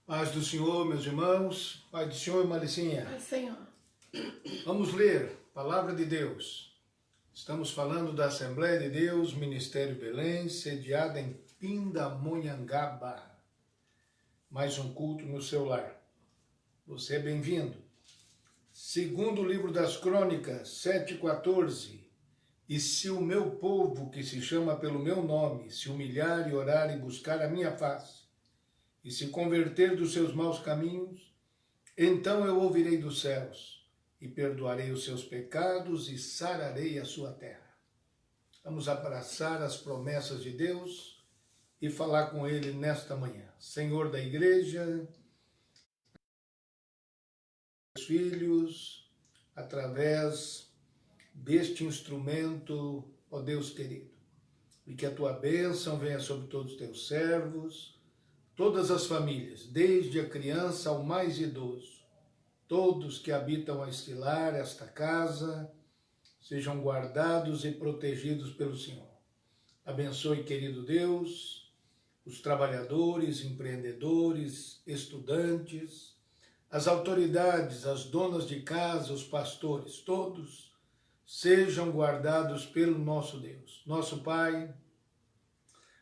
Paz do Senhor, meus irmãos. Paz do Senhor, Maricinha. Paz, Senhor. Vamos ler Palavra de Deus. Estamos falando da Assembleia de Deus, Ministério Belém, sediada em Pindamonhangaba. Mais um culto no seu lar. Você é bem-vindo. Segundo livro das Crônicas, 7:14. E se o meu povo, que se chama pelo meu nome, se humilhar e orar e buscar a minha face, e se converter dos seus maus caminhos, então eu ouvirei dos céus e perdoarei os seus pecados e sararei a sua terra. Vamos abraçar as promessas de Deus e falar com Ele nesta manhã. Senhor da igreja, filhos, através deste instrumento, ó Deus querido, e que a tua bênção venha sobre todos os teus servos, todas as famílias, desde a criança ao mais idoso, todos que habitam este lar, esta casa, sejam guardados e protegidos pelo Senhor. Abençoe, querido Deus, os trabalhadores, empreendedores, estudantes, as autoridades, as donas de casa, os pastores, todos sejam guardados pelo nosso Deus. Nosso Pai,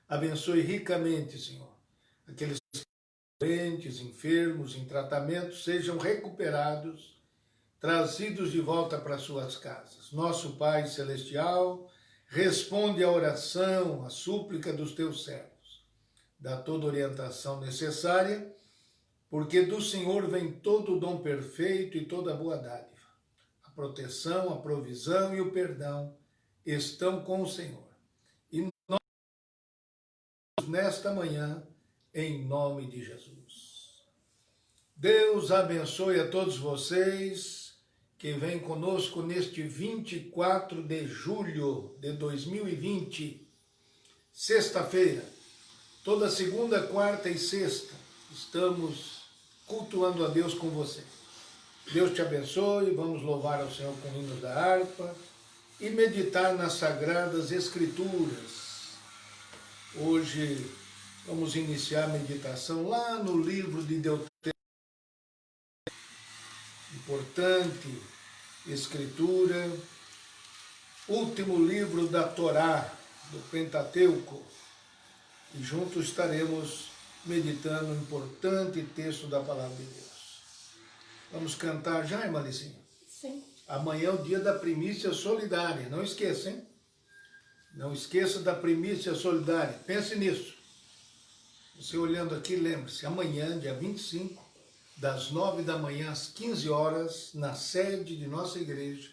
abençoe ricamente, Senhor, aqueles doentes, enfermos, em tratamento, sejam recuperados, trazidos de volta para suas casas. Nosso Pai Celestial, responde à oração, à súplica dos teus servos. Dá toda a orientação necessária, porque do Senhor vem todo o dom perfeito e toda a boa dádiva. A proteção, a provisão e o perdão estão com o Senhor. E nós, nesta manhã, em nome de Jesus. Deus abençoe a todos vocês que vêm conosco neste 24 de julho de 2020, sexta-feira. Toda segunda, quarta e sexta estamos cultuando a Deus com você. Deus te abençoe, vamos louvar ao Senhor com hinos da harpa e meditar nas Sagradas Escrituras. Hoje vamos iniciar a meditação lá no livro de Deuteronômio. Importante escritura, último livro da Torá, do Pentateuco. E juntos estaremos meditando um importante texto da Palavra de Deus. Vamos cantar já, irmã Licinha? Sim. Amanhã é o dia da primícia solidária, não esqueça, hein? Não esqueça da primícia solidária, pense nisso. Você olhando aqui, lembre-se, amanhã, dia 25, das 9 da manhã às 15 horas, na sede de nossa igreja,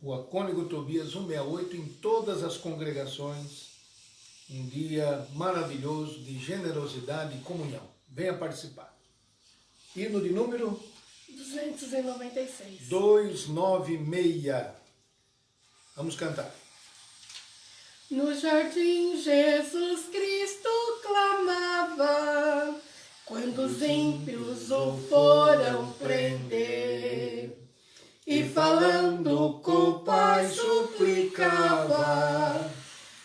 Rua Cônego Tobias 168, em todas as congregações, um dia maravilhoso de generosidade e comunhão. Venha participar. Hino de número 296. 296. Vamos cantar. No jardim Jesus Cristo clamava, quando os ímpios o foram prender, e falando com o Pai suplicava,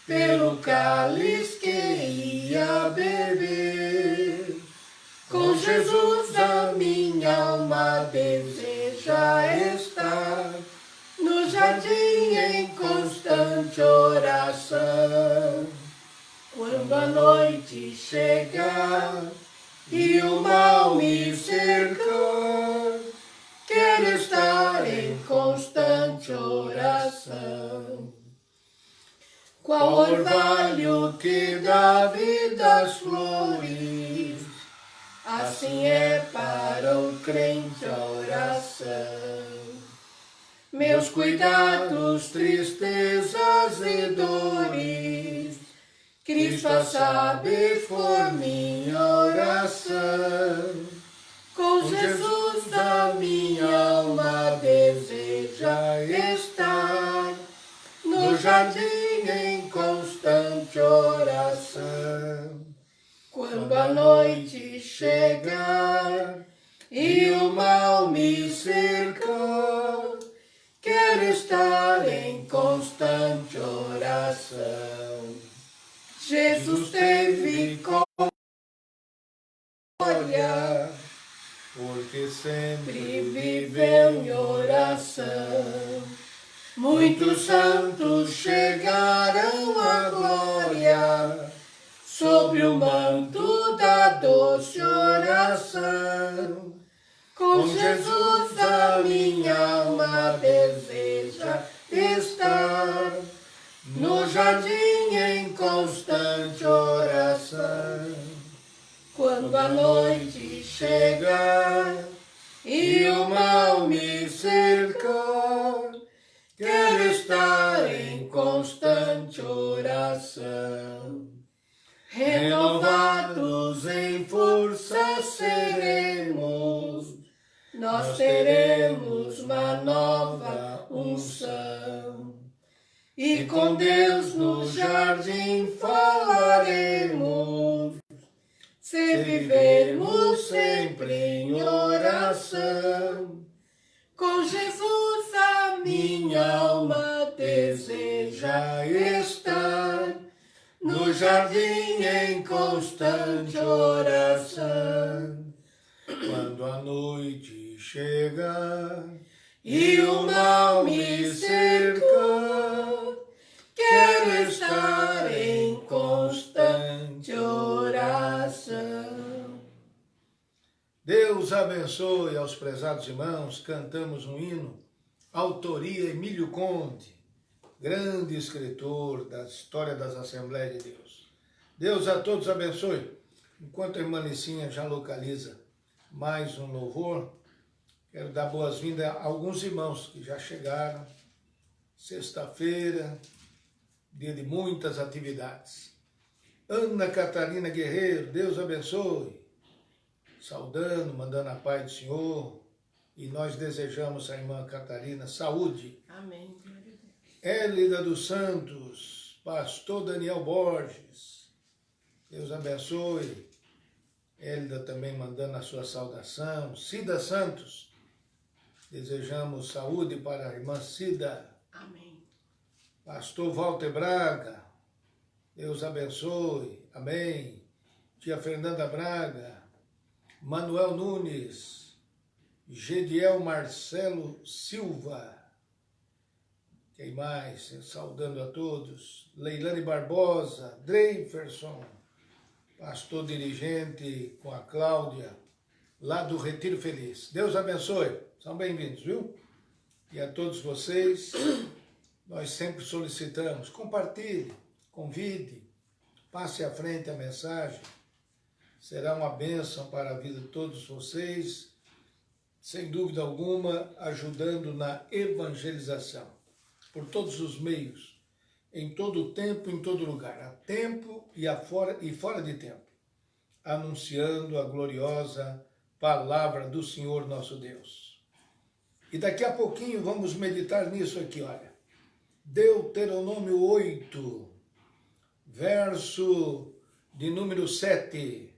pelo cálice que ia beber. Com Jesus a minha alma deseja estar, no jardim em constante oração. Quando a noite chegar e o mal me cercar, quero estar em constante oração. Qual orvalho que dá vida às flores, assim é para o crente a oração. Meus cuidados, tristezas e dores, Cristo a saber for minha oração. Com Jesus a minha alma deseja estar, no jardim em constante oração. Quando a noite chegar e o mal me cercar, quero estar em constante oração. Jesus teve glória que sempre viveu em oração. Muitos santos chegaram à glória, sobre o manto da doce oração. Com Jesus a minha alma deseja estar, no jardim em constante oração. Quando a noite chegar e o mal me cercar, quero estar em constante oração. Renovados em força seremos, nós teremos uma nova unção. E com Deus no jardim falaremos, se vivermos sempre em oração. Com Jesus a minha alma deseja estar, no jardim em constante oração. Quando a noite chegar e o mal me cercar, quero estar em constante oração. Deus abençoe aos prezados irmãos. Cantamos um hino, autoria Emílio Conde, grande escritor da história das Assembleias de Deus. Deus a todos abençoe. Enquanto a irmã Licinha já localiza mais um louvor, quero dar boas-vindas a alguns irmãos que já chegaram. Sexta-feira, dia de muitas atividades. Ana Catarina Guerreiro, Deus abençoe. Saudando, mandando a paz do Senhor. E nós desejamos à irmã Catarina saúde. Amém. Hélida dos Santos, pastor Daniel Borges, Deus abençoe. Hélida também mandando a sua saudação. Cida Santos, desejamos saúde para a irmã Cida. Amém. Pastor Walter Braga, Deus abençoe. Amém. Tia Fernanda Braga, Manuel Nunes, Gediel Marcelo Silva. Quem mais? Saudando a todos. Leilane Barbosa, Dreiferson, pastor dirigente com a Cláudia, lá do Retiro Feliz. Deus abençoe. São bem-vindos, viu? E a todos vocês, nós sempre solicitamos, compartilhe, convide, passe à frente a mensagem. Será uma bênção para a vida de todos vocês, sem dúvida alguma, ajudando na evangelização, por todos os meios, em todo o tempo, em todo lugar, a tempo e fora de tempo, anunciando a gloriosa palavra do Senhor nosso Deus. E daqui a pouquinho vamos meditar nisso aqui, olha. Deuteronômio 8, verso de número 7.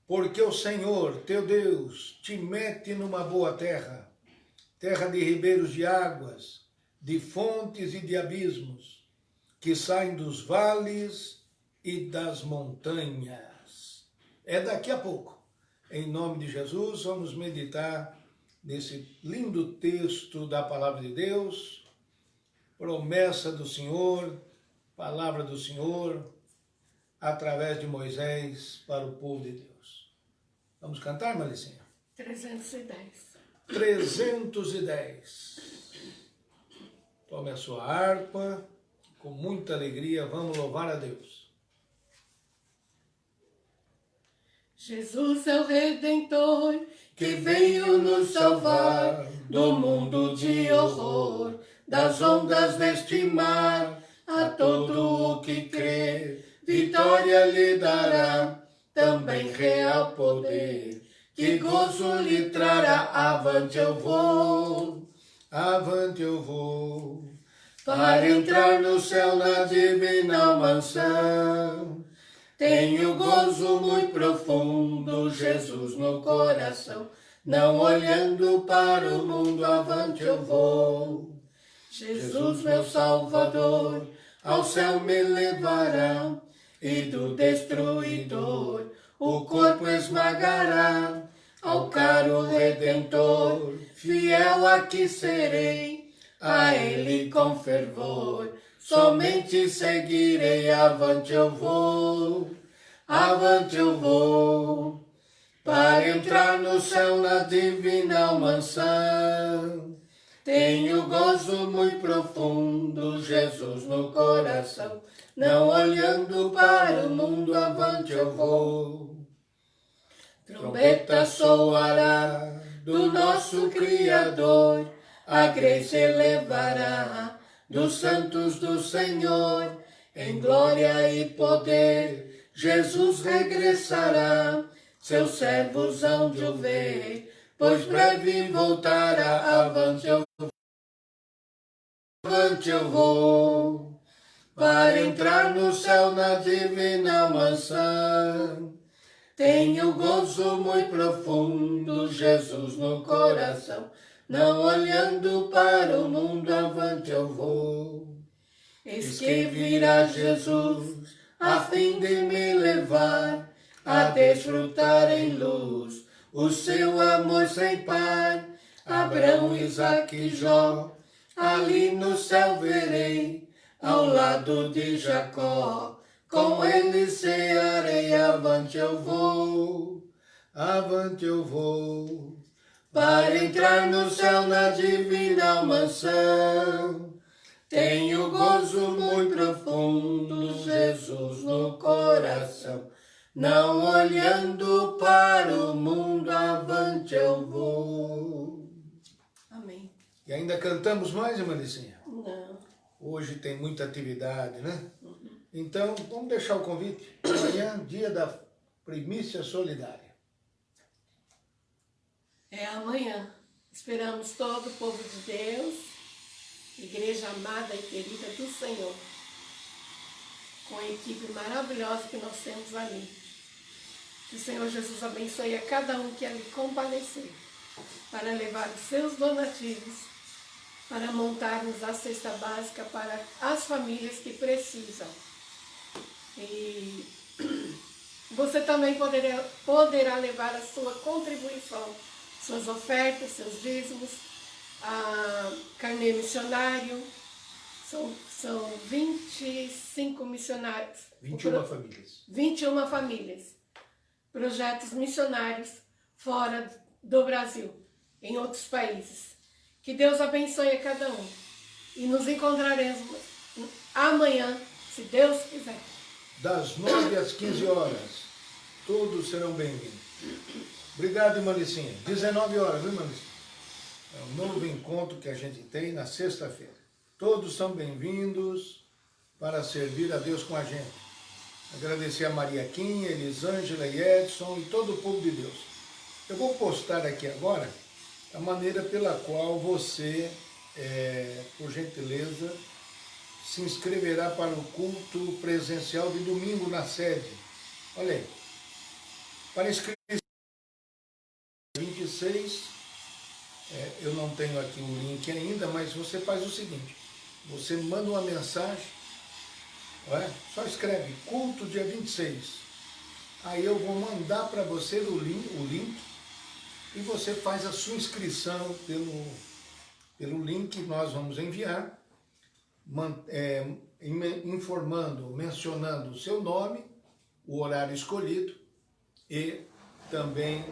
Porque o Senhor, teu Deus, te mete numa boa terra, terra de ribeiros de águas, de fontes e de abismos, que saem dos vales e das montanhas. É daqui a pouco. Em nome de Jesus, vamos meditar nesse lindo texto da Palavra de Deus, promessa do Senhor, palavra do Senhor, através de Moisés para o povo de Deus. Vamos cantar, Malicinha? 310. 310. Tome a sua harpa, com muita alegria, vamos louvar a Deus. Jesus é o Redentor que veio nos salvar do mundo de horror, das ondas deste mar. A todo o que crê, vitória lhe dará, também real poder, que gozo lhe trará. Avante eu vou, avante eu vou, para entrar no céu na divina mansão. Tenho gozo muito profundo, Jesus no coração, não olhando para o mundo, avante eu vou. Jesus, meu Salvador, ao céu me levará, e do destruidor o corpo esmagará. ao caro Redentor, fiel aqui serei, a Ele com fervor, somente seguirei, avante eu vou, para entrar no céu na divina mansão. Tenho gozo muito profundo, Jesus no coração, não olhando para o mundo, avante eu vou. Trombeta soará do nosso Criador, a graça elevará dos santos do Senhor, em glória e poder, Jesus regressará, seus servos hão de o ver, pois breve voltará, avante eu vou, para entrar no céu na divina mansão. Tenho gozo muito profundo, Jesus no coração, não olhando para o mundo, avante eu vou. Eis que virá Jesus, a fim de me levar, a desfrutar em luz o seu amor sem par. Abraão, Isaque e Jó, ali no céu verei, ao lado de Jacó, com ele cearei, avante eu vou, para entrar no céu na divina mansão. Tenho gozo muito profundo, Jesus no coração, não olhando para o mundo, avante eu vou. Amém. E ainda cantamos mais, irmã Licinha? Não. Hoje tem muita atividade, né? Então, vamos deixar o convite. Amanhã, dia da primícia solidária. É amanhã. Esperamos todo o povo de Deus, igreja amada e querida do Senhor, com a equipe maravilhosa que nós temos ali. Que o Senhor Jesus abençoe a cada um que ali comparecer, para levar os seus donativos, para montarmos a cesta básica para as famílias que precisam. E você também poderá levar a sua contribuição, suas ofertas, seus dízimos, a carnê missionário. São 25 missionários. 21 famílias. 21 famílias. Projetos missionários fora do Brasil, em outros países. Que Deus abençoe a cada um. E nos encontraremos amanhã, se Deus quiser. Das 9 às 15 horas. Todos serão bem-vindos. Obrigado, irmã Licinha. 19 horas, viu, irmã Licinha? É um novo encontro que a gente tem na sexta-feira. Todos são bem-vindos para servir a Deus com a gente. Agradecer a Maria Kim, Elisângela e Edson e todo o povo de Deus. Eu vou postar aqui agora a maneira pela qual você, por gentileza, se inscreverá para o culto presencial de domingo na sede. Olha aí. Para inscrever 26, eu não tenho aqui o link ainda, mas você faz o seguinte, você manda uma mensagem, só escreve culto dia 26. Aí eu vou mandar para você o link e você faz a sua inscrição pelo link que nós vamos enviar, informando, mencionando o seu nome, o horário escolhido e também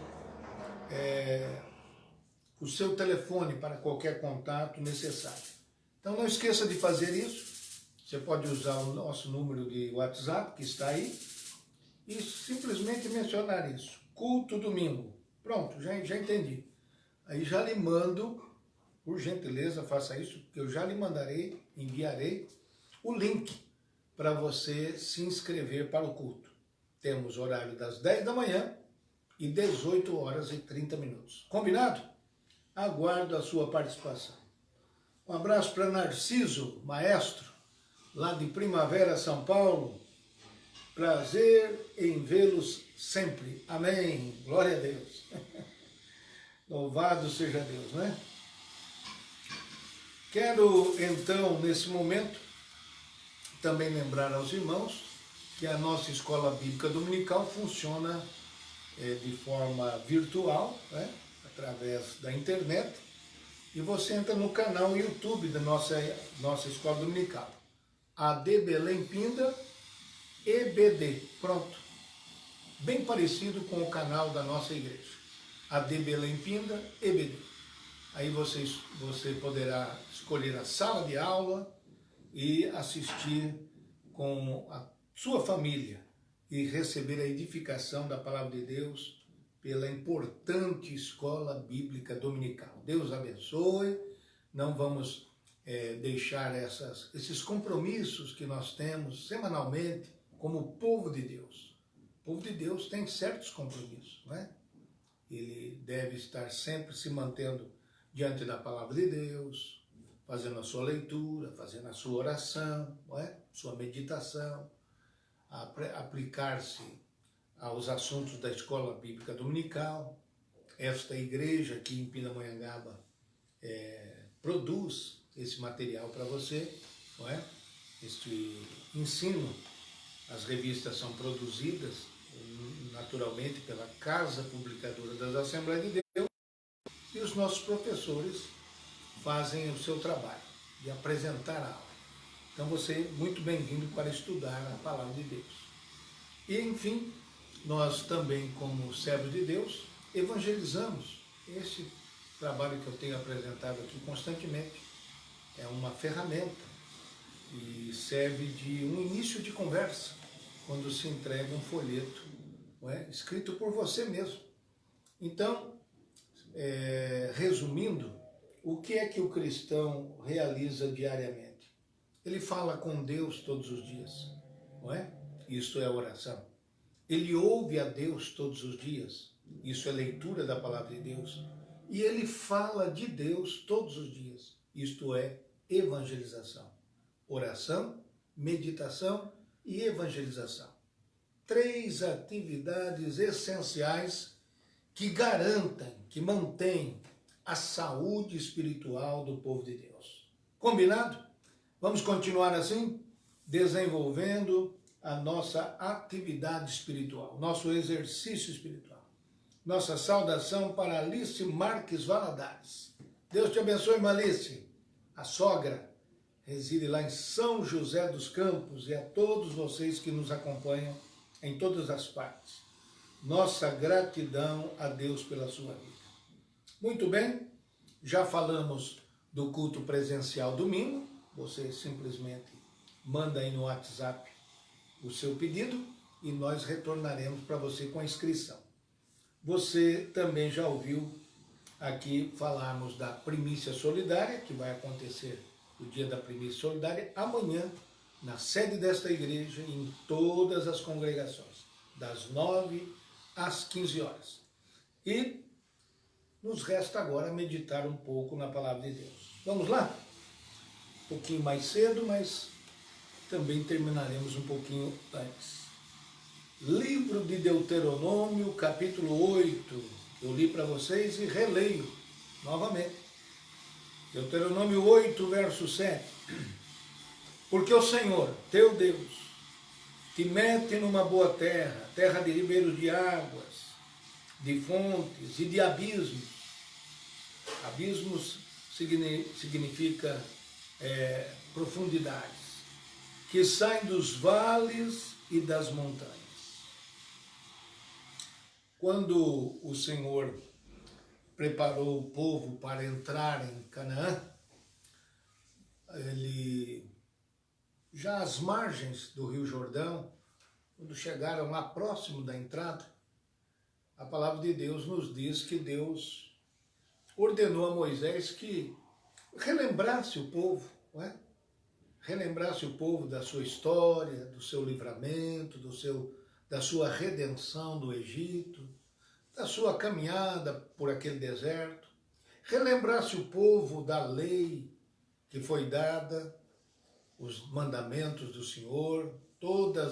o seu telefone para qualquer contato necessário. Então não esqueça de fazer isso. Você pode usar o nosso número de WhatsApp que está aí e simplesmente mencionar isso. Culto domingo. Pronto, já entendi. Aí já lhe mando, por gentileza, faça isso, que eu já lhe enviarei o link para você se inscrever para o culto. Temos horário das 10 da manhã e 18 horas e 30 minutos. Combinado? Aguardo a sua participação. Um abraço para Narciso, maestro, lá de Primavera, São Paulo. Prazer em vê-los sempre. Amém. Glória a Deus. Louvado seja Deus, né? Quero, então, nesse momento, também lembrar aos irmãos que a nossa escola bíblica dominical funciona de forma virtual, né, através da internet, e você entra no canal YouTube da nossa escola dominical. AD Belém Pinda EBD. Pronto. Bem parecido com o canal da nossa igreja. AD Belém Pinda EBD. Aí você poderá escolher a sala de aula e assistir com a sua família e receber a edificação da palavra de Deus pela importante escola bíblica dominical. Deus abençoe. Não vamos deixar esses compromissos que nós temos semanalmente como povo de Deus. O povo de Deus tem certos compromissos, não é? Ele deve estar sempre se mantendo diante da palavra de Deus, fazendo a sua leitura, fazendo a sua oração, não é? Sua meditação, aplicar-se aos assuntos da escola bíblica dominical. Esta igreja aqui em Pindamonhangaba produz esse material para você, não é? Este ensino, as revistas são produzidas naturalmente pela Casa Publicadora das Assembleias de Deus e os nossos professores fazem o seu trabalho de apresentar a aula. Então você é muito bem-vindo para estudar a palavra de Deus. E enfim, nós também, como servos de Deus, evangelizamos. Esse trabalho que eu tenho apresentado aqui constantemente é uma ferramenta e serve de um início de conversa quando se entrega um folheto, não é? Escrito por você mesmo. Então, resumindo, o que é que o cristão realiza diariamente? Ele fala com Deus todos os dias, não é? Isso é oração. Ele ouve a Deus todos os dias, isso é leitura da palavra de Deus. E ele fala de Deus todos os dias, isto é evangelização. Oração, meditação e evangelização. 3 atividades essenciais que garantem, que mantêm a saúde espiritual do povo de Deus. Combinado? Vamos continuar assim, desenvolvendo a nossa atividade espiritual, nosso exercício espiritual. Nossa saudação para Alice Marques Valadares. Deus te abençoe, Alice. A sogra reside lá em São José dos Campos, e a todos vocês que nos acompanham em todas as partes. Nossa gratidão a Deus pela sua vida. Muito bem, já falamos do culto presencial domingo. Você simplesmente manda aí no WhatsApp o seu pedido e nós retornaremos para você com a inscrição. Você também já ouviu aqui falarmos da primícia solidária, que vai acontecer o dia da primícia solidária amanhã, na sede desta igreja e em todas as congregações, das 9 às 15 horas. E nos resta agora meditar um pouco na palavra de Deus. Vamos lá? Um pouquinho mais cedo, mas também terminaremos um pouquinho antes. Livro de Deuteronômio, capítulo 8. Eu li para vocês e releio novamente. Deuteronômio 8, verso 7. Porque o Senhor, teu Deus, te mete numa boa terra, terra de ribeiros de águas, de fontes e de abismos. Abismos significa profundidades, que saem dos vales e das montanhas. Quando o Senhor preparou o povo para entrar em Canaã, ele, já às margens do Rio Jordão, quando chegaram lá próximo da entrada, a palavra de Deus nos diz que Deus ordenou a Moisés que relembrasse o povo, não é? Relembrasse o povo da sua história, do seu livramento, da sua redenção do Egito, da sua caminhada por aquele deserto, relembrasse o povo da lei que foi dada, os mandamentos do Senhor, todos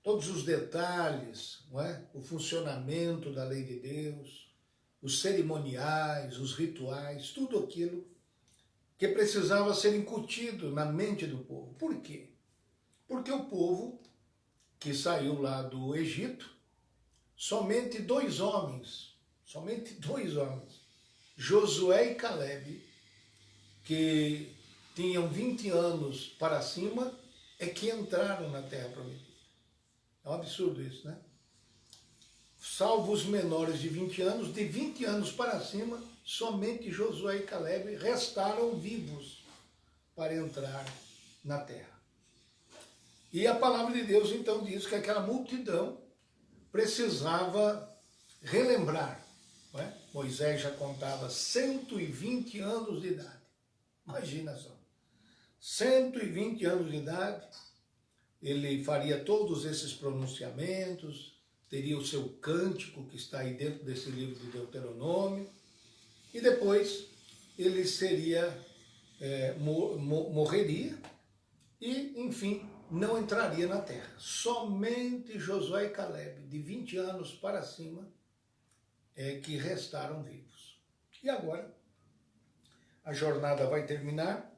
os detalhes, não é? O funcionamento da lei de Deus, os cerimoniais, os rituais, tudo aquilo que precisava ser incutido na mente do povo. Por quê? Porque o povo que saiu lá do Egito, somente dois homens, Josué e Caleb, que tinham 20 anos para cima, é que entraram na Terra Prometida. É um absurdo isso, né? Salvo os menores de 20 anos, de 20 anos para cima, somente Josué e Caleb restaram vivos para entrar na terra. E a palavra de Deus então diz que aquela multidão precisava relembrar, não é? Moisés já contava 120 anos de idade. Imagina só, 120 anos de idade, ele faria todos esses pronunciamentos, teria o seu cântico que está aí dentro desse livro de Deuteronômio, e depois ele seria, morreria e, enfim, não entraria na terra. Somente Josué e Caleb, de 20 anos para cima, é que restaram vivos. E agora, a jornada vai terminar,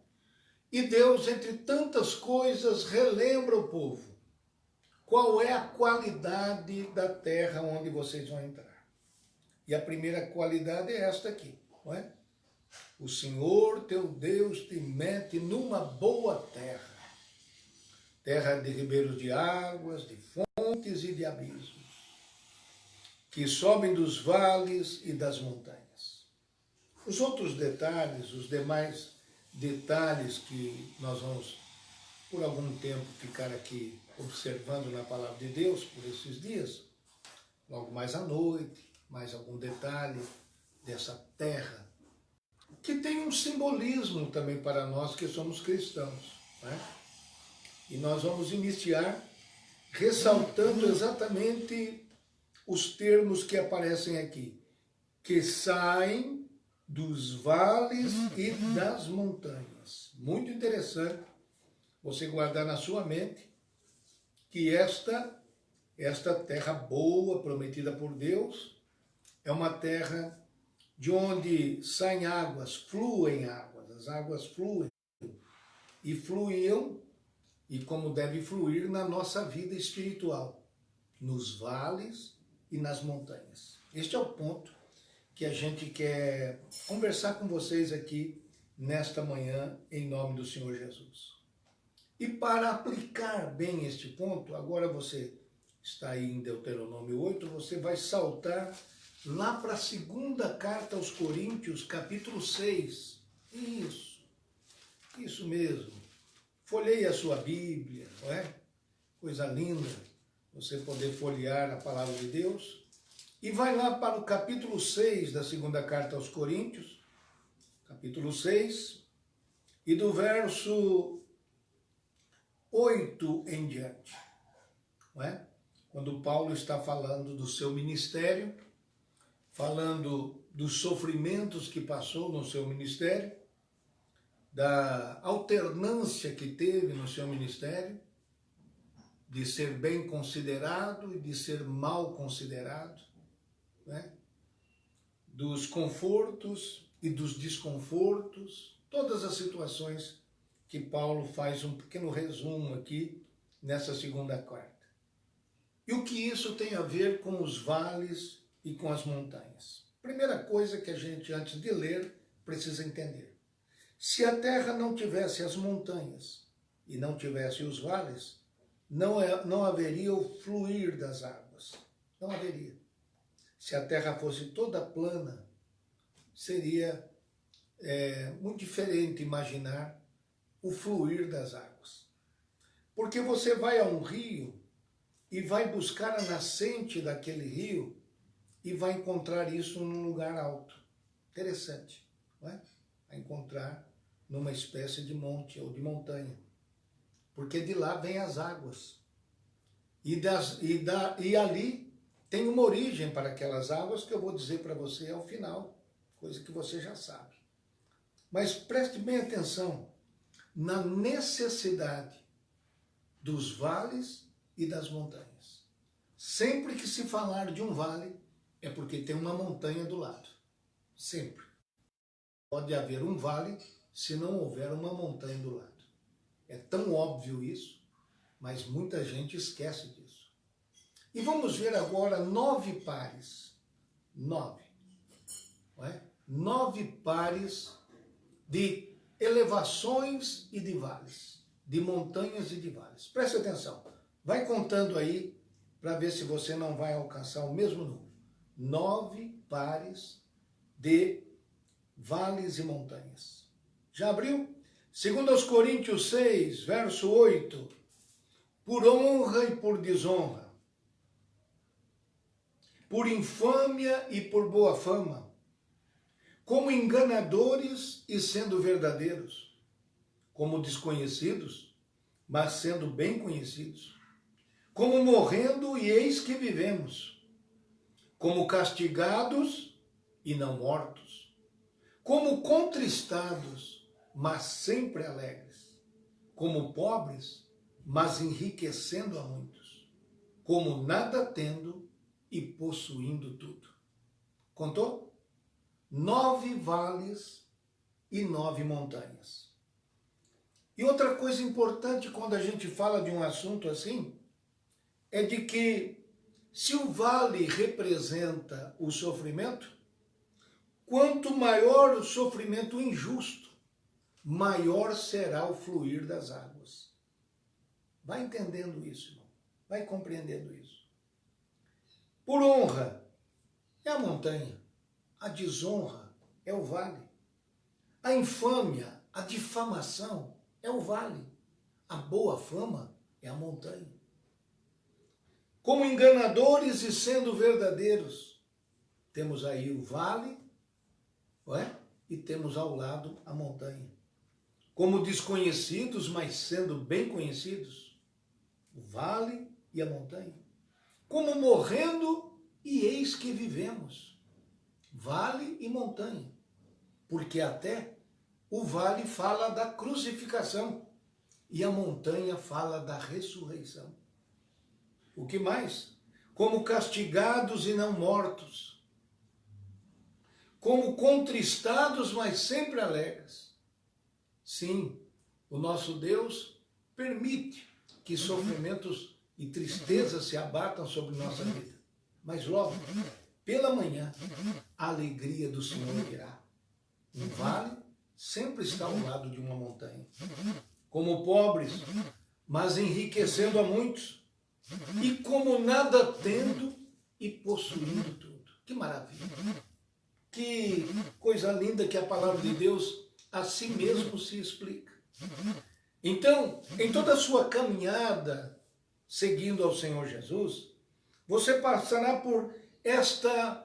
e Deus, entre tantas coisas, relembra o povo. Qual é a qualidade da terra onde vocês vão entrar? E a primeira qualidade é esta aqui, não é? O Senhor teu Deus te mete numa boa terra, terra de ribeiros de águas, de fontes e de abismos, que sobem dos vales e das montanhas. Os outros detalhes, os demais detalhes que nós vamos, por algum tempo, ficar aqui observando na palavra de Deus por esses dias, logo mais à noite, mais algum detalhe dessa terra, que tem um simbolismo também para nós que somos cristãos, né? E nós vamos iniciar ressaltando exatamente os termos que aparecem aqui, que saem dos vales e das montanhas. Muito interessante você guardar na sua mente que esta terra boa, prometida por Deus, é uma terra de onde saem águas, fluem águas, as águas fluem e fluíam, e como deve fluir na nossa vida espiritual, nos vales e nas montanhas. Este é o ponto que a gente quer conversar com vocês aqui nesta manhã, em nome do Senhor Jesus. E para aplicar bem este ponto, agora você está aí em Deuteronômio 8, você vai saltar lá para a segunda carta aos Coríntios, capítulo 6. Isso mesmo. Folheie a sua Bíblia, não é? Coisa linda você poder folhear a palavra de Deus. E vai lá para o capítulo 6 da segunda carta aos Coríntios, capítulo 6, e do verso 8 em diante, não é? Quando Paulo está falando do seu ministério, falando dos sofrimentos que passou no seu ministério, da alternância que teve no seu ministério, de ser bem considerado e de ser mal considerado, né? Dos confortos e dos desconfortos, todas as situações que Paulo faz um pequeno resumo aqui nessa segunda carta. E o que isso tem a ver com os vales e com as montanhas? Primeira coisa que a gente, antes de ler, precisa entender. Se a terra não tivesse as montanhas e não tivesse os vales, não haveria o fluir das águas. Não haveria. Se a terra fosse toda plana, seria muito diferente imaginar o fluir das águas. Porque você vai a um rio e vai buscar a nascente daquele rio e vai encontrar isso num lugar alto. Interessante, não é? Vai encontrar numa espécie de monte ou de montanha. Porque de lá vêm as águas. E ali tem uma origem para aquelas águas que eu vou dizer para você ao final, coisa que você já sabe. Mas preste bem atenção na necessidade dos vales e das montanhas. Sempre que se falar de um vale, é porque tem uma montanha do lado. Sempre. Pode haver um vale se não houver uma montanha do lado. É tão óbvio isso, mas muita gente esquece disso. E vamos ver agora 9 pares. 9. Não é? 9 pares de elevações e de vales. De montanhas e de vales. Preste atenção. Vai contando aí para ver se você não vai alcançar o mesmo número. 9 pares de vales e montanhas. Já abriu? Segundo aos Coríntios 6, verso 8. Por honra e por desonra, por infâmia e por boa fama, como enganadores e sendo verdadeiros, como desconhecidos, mas sendo bem conhecidos, como morrendo e eis que vivemos, como castigados e não mortos, como contristados, mas sempre alegres, como pobres, mas enriquecendo a muitos, como nada tendo e possuindo tudo. Contou? 9 vales e 9 montanhas. E outra coisa importante quando a gente fala de um assunto assim, é de que se o vale representa o sofrimento, quanto maior o sofrimento injusto, maior será o fluir das águas. Vai entendendo isso, irmão. Vai compreendendo isso. Por honra é a montanha, a desonra é o vale, a infâmia, a difamação é o vale, a boa fama é a montanha. Como enganadores e sendo verdadeiros, temos aí o vale, não é? E temos ao lado a montanha. Como desconhecidos, mas sendo bem conhecidos, o vale e a montanha. Como morrendo e eis que vivemos, vale e montanha. Porque até o vale fala da crucificação e a montanha fala da ressurreição. O que mais? Como castigados e não mortos. Como contristados, mas sempre alegres. Sim, o nosso Deus permite que sofrimentos e tristezas se abatam sobre nossa vida. Mas logo, pela manhã, a alegria do Senhor virá. Um vale sempre está ao lado de uma montanha. Como pobres, mas enriquecendo a muitos. E como nada tendo e possuindo tudo. Que maravilha. Que coisa linda que a palavra de Deus a si mesmo se explica. Então, em toda a sua caminhada, seguindo ao Senhor Jesus, você passará por esta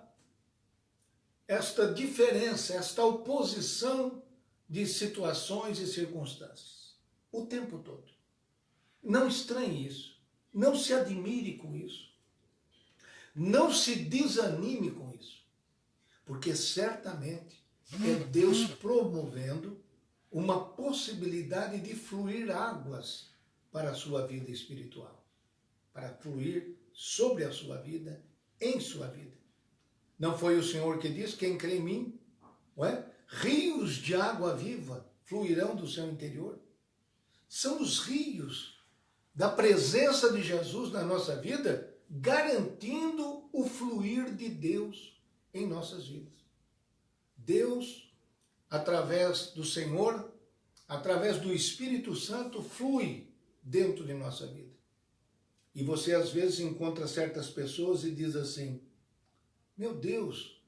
diferença, esta oposição de situações e circunstâncias. O tempo todo. Não estranhe isso. Não se admire com isso. Não se desanime com isso. Porque certamente é Deus promovendo uma possibilidade de fluir águas para a sua vida espiritual. Para fluir sobre a sua vida, em sua vida. Não foi o Senhor que disse, quem crê em mim, não é? Rios de água viva fluirão do seu interior. São os rios da presença de Jesus na nossa vida, garantindo o fluir de Deus em nossas vidas. Deus, através do Senhor, através do Espírito Santo, flui dentro de nossa vida. E você às vezes encontra certas pessoas e diz assim, meu Deus,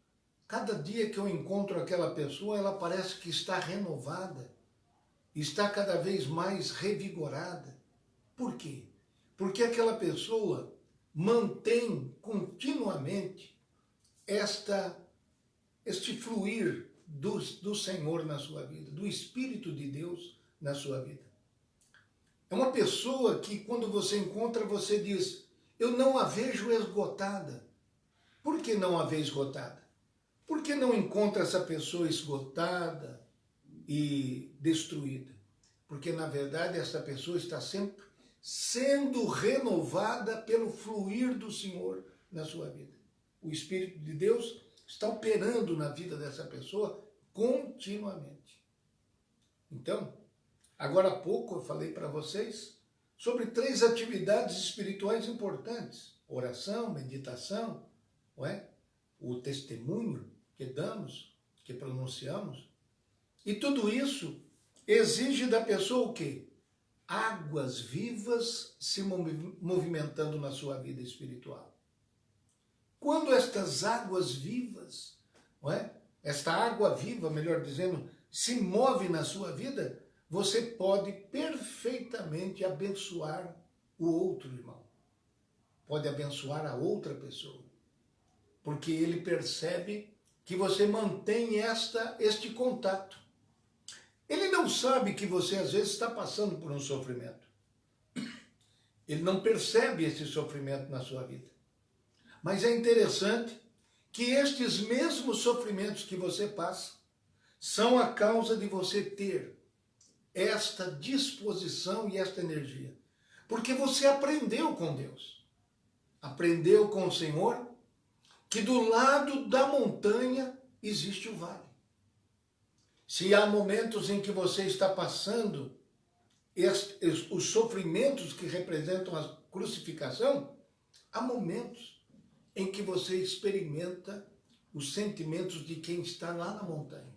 cada dia que eu encontro aquela pessoa, ela parece que está renovada, está cada vez mais revigorada. Por quê? Porque aquela pessoa mantém continuamente este fluir do Senhor na sua vida, do Espírito de Deus na sua vida. É uma pessoa que quando você encontra, você diz, eu não a vejo esgotada. Por que não a vê esgotada? Por que não encontra essa pessoa esgotada e destruída? Porque na verdade essa pessoa está sempre sendo renovada pelo fluir do Senhor na sua vida. O Espírito de Deus está operando na vida dessa pessoa continuamente. Então, agora há pouco eu falei para vocês sobre 3 atividades espirituais importantes, oração, meditação, não é? O testemunho que damos, que pronunciamos. E tudo isso exige da pessoa o quê? Águas vivas se movimentando na sua vida espiritual. Quando estas águas vivas, não é? Esta água viva, melhor dizendo, se move na sua vida, você pode perfeitamente abençoar o outro irmão. Pode abençoar a outra pessoa. Porque ele percebe que você mantém este contato. Ele não sabe que você às vezes está passando por um sofrimento. Ele não percebe esse sofrimento na sua vida. Mas é interessante que estes mesmos sofrimentos que você passa são a causa de você ter esta disposição e esta energia. Porque você aprendeu com Deus. Aprendeu com o Senhor que do lado da montanha existe o vale. Se há momentos em que você está passando os sofrimentos que representam a crucificação, há momentos em que você experimenta os sentimentos de quem está lá na montanha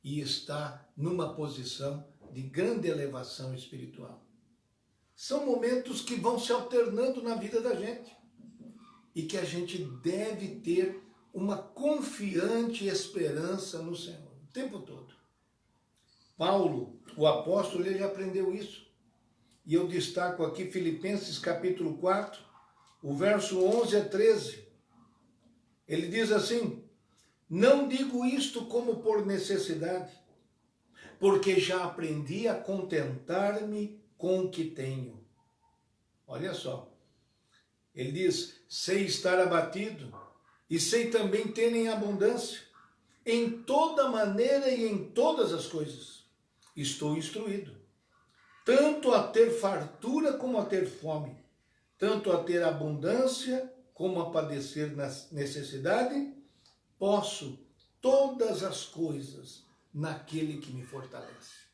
e está numa posição de grande elevação espiritual. São momentos que vão se alternando na vida da gente e que a gente deve ter uma confiante esperança no Senhor o tempo todo. Paulo, o apóstolo, ele aprendeu isso. E eu destaco aqui Filipenses capítulo 4, o verso 11 a 13. Ele diz assim: não digo isto como por necessidade, porque já aprendi a contentar-me com o que tenho. Olha só. Ele diz, sei estar abatido e sei também ter em abundância. Em toda maneira e em todas as coisas estou instruído, tanto a ter fartura como a ter fome, tanto a ter abundância como a padecer necessidade, posso todas as coisas naquele que me fortalece.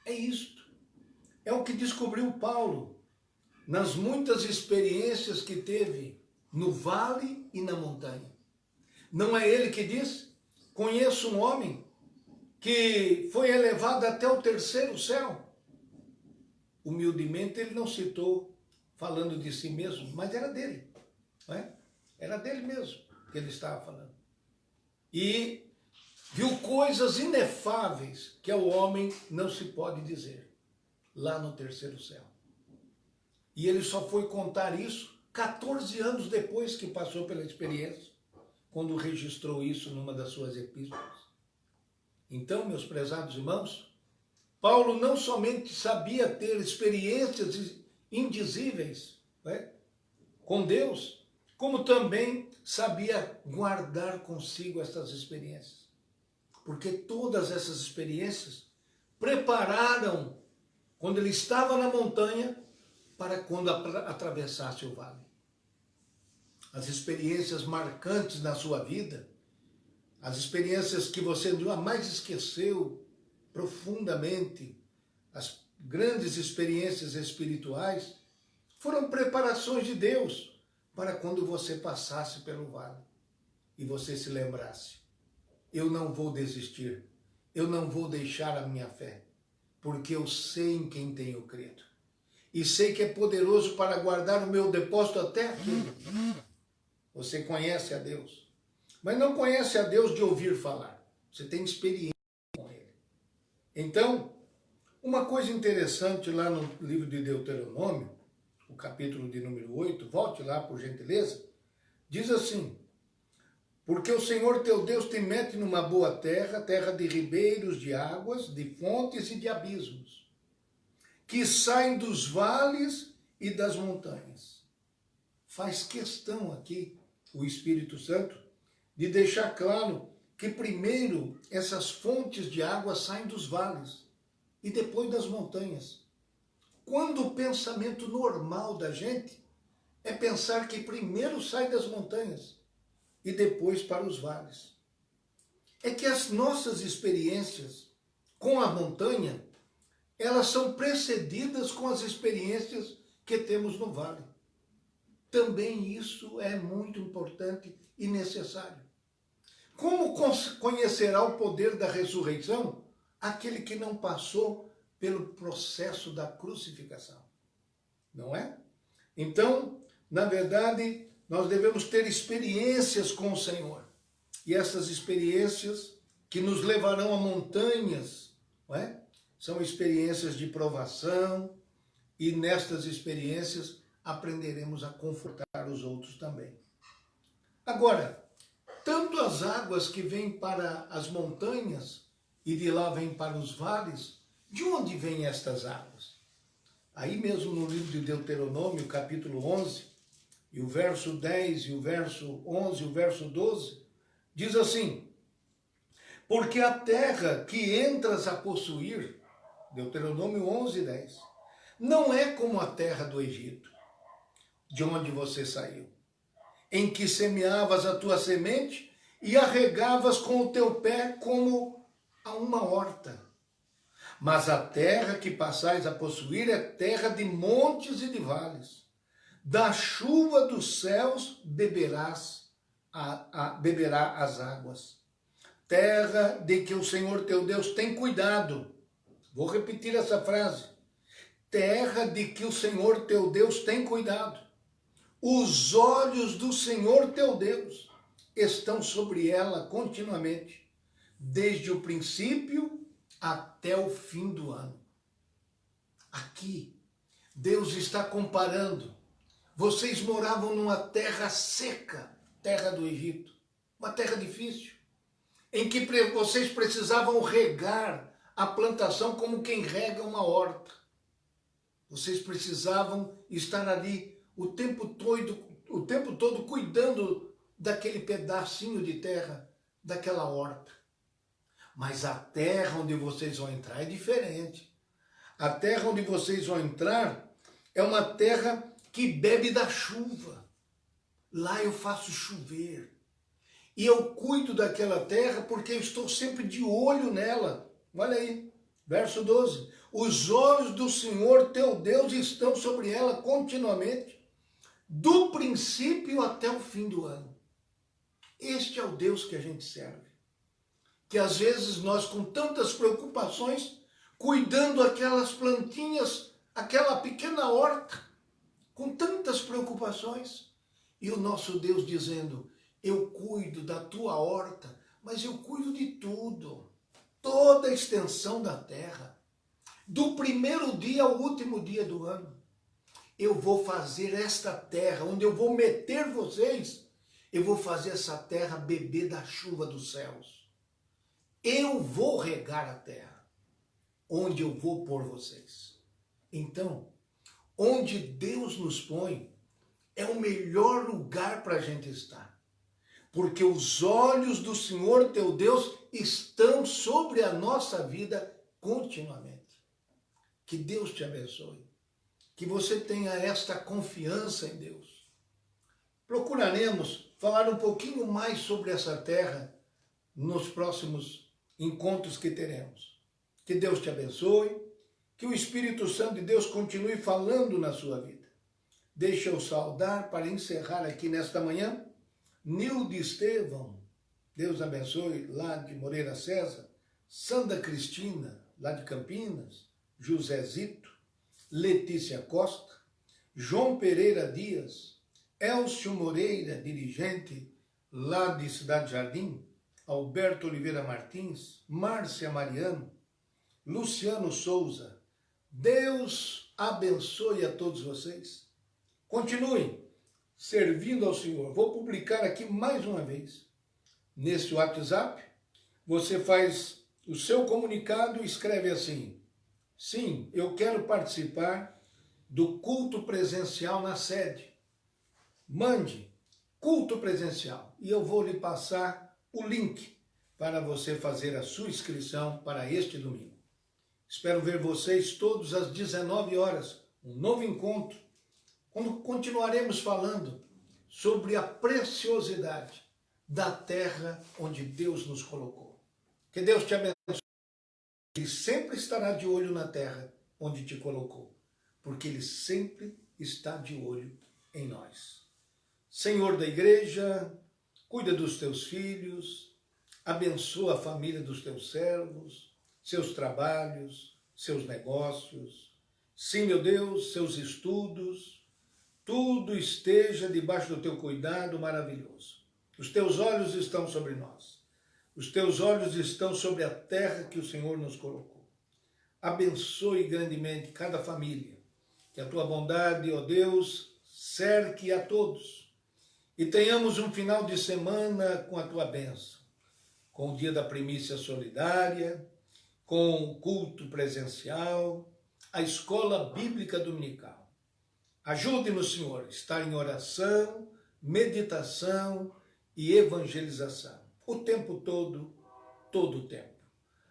É isto. É o que descobriu Paulo nas muitas experiências que teve no vale e na montanha. Não é ele que diz? Conheço um homem que foi elevado até o terceiro céu. Humildemente ele não citou falando de si mesmo, mas era dele. Não é? Era dele mesmo que ele estava falando. E viu coisas inefáveis que ao homem não se pode dizer, lá no terceiro céu. E ele só foi contar isso 14 anos depois que passou pela experiência, quando registrou isso numa das suas epístolas. Então, meus prezados irmãos, Paulo não somente sabia ter experiências indizíveis, né, com Deus, como também sabia guardar consigo essas experiências. Porque todas essas experiências prepararam, quando ele estava na montanha, para quando atravessasse o vale. As experiências marcantes na sua vida, as experiências que você jamais esqueceu profundamente, as grandes experiências espirituais, foram preparações de Deus para quando você passasse pelo vale e você se lembrasse: eu não vou desistir, eu não vou deixar a minha fé, porque eu sei em quem tenho crido. E sei que é poderoso para guardar o meu depósito até aqui. Você conhece a Deus, mas não conhece a Deus de ouvir falar. Você tem experiência com Ele. Então, uma coisa interessante lá no livro de Deuteronômio, o capítulo de número 8, volte lá por gentileza, diz assim: porque o Senhor teu Deus te mete numa boa terra, terra de ribeiros, de águas, de fontes e de abismos, que saem dos vales e das montanhas. Faz questão aqui o Espírito Santo de deixar claro que primeiro essas fontes de água saem dos vales e depois das montanhas. Quando o pensamento normal da gente é pensar que primeiro sai das montanhas e depois para os vales. É que as nossas experiências com a montanha, elas são precedidas com as experiências que temos no vale. também isso é muito importante e necessário. Como conhecerá o poder da ressurreição aquele que não passou pelo processo da crucificação? Não é? Então, na verdade, nós devemos ter experiências com o Senhor. E essas experiências que nos levarão a montanhas, não é? São experiências de provação, e nestas experiências aprenderemos a confortar os outros também. Agora, tanto as águas que vêm para as montanhas e de lá vêm para os vales, de onde vêm estas águas? Aí mesmo no livro de Deuteronômio, capítulo 11, e o verso 10, e o verso 11, e o verso 12, diz assim: porque a terra que entras a possuir, Deuteronômio 11, 10, não é como a terra do Egito, de onde você saiu, em que semeavas a tua semente e a regavas com o teu pé como a uma horta. Mas a terra que passais a possuir é terra de montes e de vales. Da chuva dos céus beberá as águas. Terra de que o Senhor teu Deus tem cuidado. Vou repetir essa frase. Terra de que o Senhor teu Deus tem cuidado. Os olhos do Senhor teu Deus estão sobre ela continuamente, desde o princípio até o fim do ano. Aqui, Deus está comparando. Vocês moravam numa terra seca, terra do Egito, uma terra difícil, em que vocês precisavam regar a plantação como quem rega uma horta. Vocês precisavam estar ali o tempo todo cuidando daquele pedacinho de terra, daquela horta. Mas a terra onde vocês vão entrar é diferente. A terra onde vocês vão entrar é uma terra que bebe da chuva. Lá eu faço chover. E eu cuido daquela terra porque eu estou sempre de olho nela. Olha aí, verso 12. Os olhos do Senhor teu Deus estão sobre ela continuamente, do princípio até o fim do ano. Este é o Deus que a gente serve. Que às vezes nós, com tantas preocupações, cuidando aquelas plantinhas, aquela pequena horta, com tantas preocupações, e o nosso Deus dizendo: eu cuido da tua horta, mas eu cuido de tudo, toda a extensão da terra, do primeiro dia ao último dia do ano. Eu vou fazer esta terra, onde eu vou meter vocês, eu vou fazer essa terra beber da chuva dos céus. Eu vou regar a terra, onde eu vou pôr vocês. Então, onde Deus nos põe, é o melhor lugar para a gente estar. Porque os olhos do Senhor teu Deus estão sobre a nossa vida continuamente. Que Deus te abençoe. Que você tenha esta confiança em Deus. Procuraremos falar um pouquinho mais sobre essa terra nos próximos encontros que teremos. Que Deus te abençoe. Que o Espírito Santo de Deus continue falando na sua vida. Deixa eu saudar para encerrar aqui nesta manhã Nilde Estevão, Deus abençoe, lá de Moreira César, Sandra Cristina, lá de Campinas, Josezito, Letícia Costa, João Pereira Dias, Elcio Moreira, dirigente lá de Cidade Jardim, Alberto Oliveira Martins, Márcia Mariano, Luciano Souza. Deus abençoe a todos vocês. Continuem servindo ao Senhor. Vou publicar aqui mais uma vez. Nesse WhatsApp, você faz o seu comunicado e escreve assim: sim, eu quero participar do culto presencial na sede. Mande culto presencial e eu vou lhe passar o link para você fazer a sua inscrição para este domingo. Espero ver vocês todos às 19 horas, um novo encontro, quando continuaremos falando sobre a preciosidade da terra onde Deus nos colocou. Que Deus te abençoe. Ele sempre estará de olho na terra onde te colocou, porque Ele sempre está de olho em nós. Senhor da igreja, cuida dos teus filhos, abençoa a família dos teus servos, seus trabalhos, seus negócios. Sim, meu Deus, seus estudos, tudo esteja debaixo do teu cuidado maravilhoso. Os teus olhos estão sobre nós. Os teus olhos estão sobre a terra que o Senhor nos colocou. Abençoe grandemente cada família. Que a tua bondade, ó Deus, cerque a todos. E tenhamos um final de semana com a tua bênção. Com o dia da primícia solidária, com o culto presencial, a escola bíblica dominical. Ajude-nos, Senhor, a estar em oração, meditação e evangelização. O tempo todo o tempo.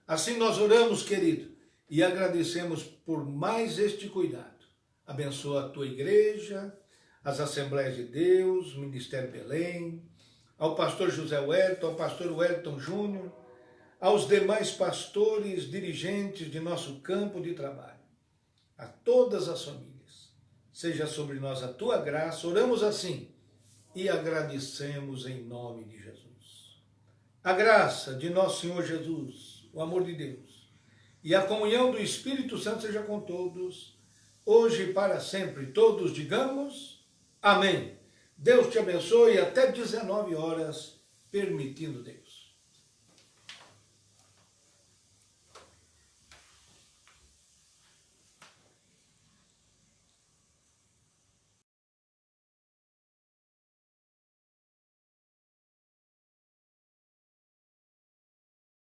Assim nós oramos, querido, e agradecemos por mais este cuidado. Abençoa a tua igreja, as Assembleias de Deus, o Ministério Belém, ao pastor José Wellington, ao pastor Wellington Júnior, aos demais pastores, dirigentes de nosso campo de trabalho, a todas as famílias. Seja sobre nós a tua graça, oramos assim e agradecemos em nome de Jesus. A graça de nosso Senhor Jesus, o amor de Deus e a comunhão do Espírito Santo seja com todos, hoje e para sempre. Todos digamos amém. Deus te abençoe até 19 horas, permitindo Deus.